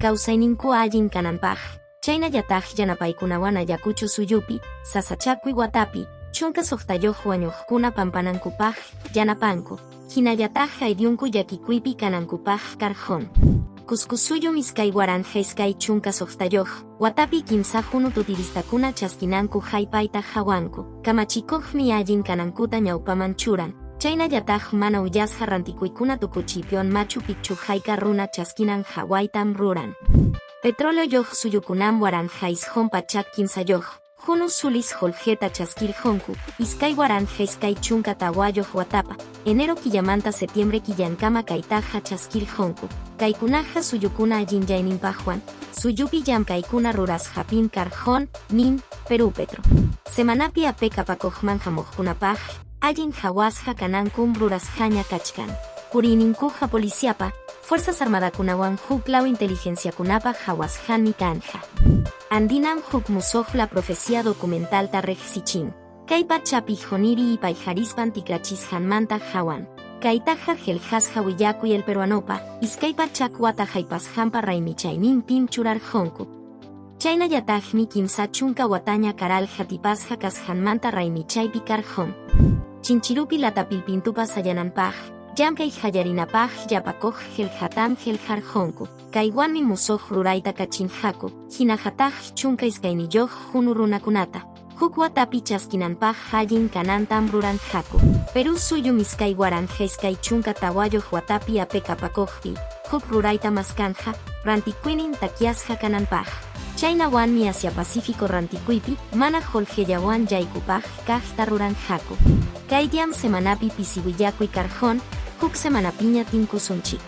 kawsayninku allin kananpaq, chaynallataj yanapaykunawan ayakuchu suyupi, sasachakui watapi, chunka suqtayuq wañuqkuna pampanankupaq, yanapanku, hinallataj ayllunku llakikuypi kanankupaq karjon. Kuskusuyu miskay waranja iskay chunka suqtayuq, watapi kimsa hunu tutiristakuna chaskinanku haypayta hawanku, kamachikuqmi allin kanankuta ñawpaman churan, chaynallataj mana uyasqa rantikuykuna tukuchipyon Machu Picchu hayka runa chaskinan hawaytam ruran. Petróleo suyukunam waranja ishon pachak kimsayuq, hunu sulis holgeta chaskirjonku, iskay waranja iskay chunka tawayuq watapa, enero killamanta septiembre killankama kaytaja chaskirjonku, kaykunaja suyukuna allin yayninpajwan, suyupi llamkaykuna rurasjapin karjon, nin, Perú Petro. Semanapi apekapakoqman hamuqkunapaj, allin hawasja kanankum rurasjaña kachkan. Purininkuja policiapa, Fuerzas Armadakunawan huk law inteligenciakunapa hawasjanmi kanja. Andinan huk musoq la profecía documental tarrejsichin. Kaypa chapijoniri y payjarispan tikrachisjanmanta hawan. Kaytaja jeljasja willakuy el peruanopa, iskaypa chakwata haypasjanpa raimichaynin pim churarjonku. Chaynallatajmi kimsa chunka wataña karal hatipasja kasjanmanta raimichaypi karjon. Chinchirupi latapilpintupa sayananpaj, llamkay hayarinapaj yapakoj jelhatam jeljarjonku, kaywanmi musoq rurayta kachinjaku, hinajataj chunka iskayniyuq hunu runakunata, huk watapi chaskinanpaj allin kanantam ruranjaku. Perú suyu miskay waranja iskay chunka tawayuq watapi apekapakojpi, huk rurayta maskanja, rantikuinin takiasja kananpaj. Chaynawanmi Asia Pacífico rantikuypi, mana holjellawan yaykupaj kajta ruranjaku. Kaydiam semanapi pisiwillakuy karjon, huk semanapiña tinkusunchik.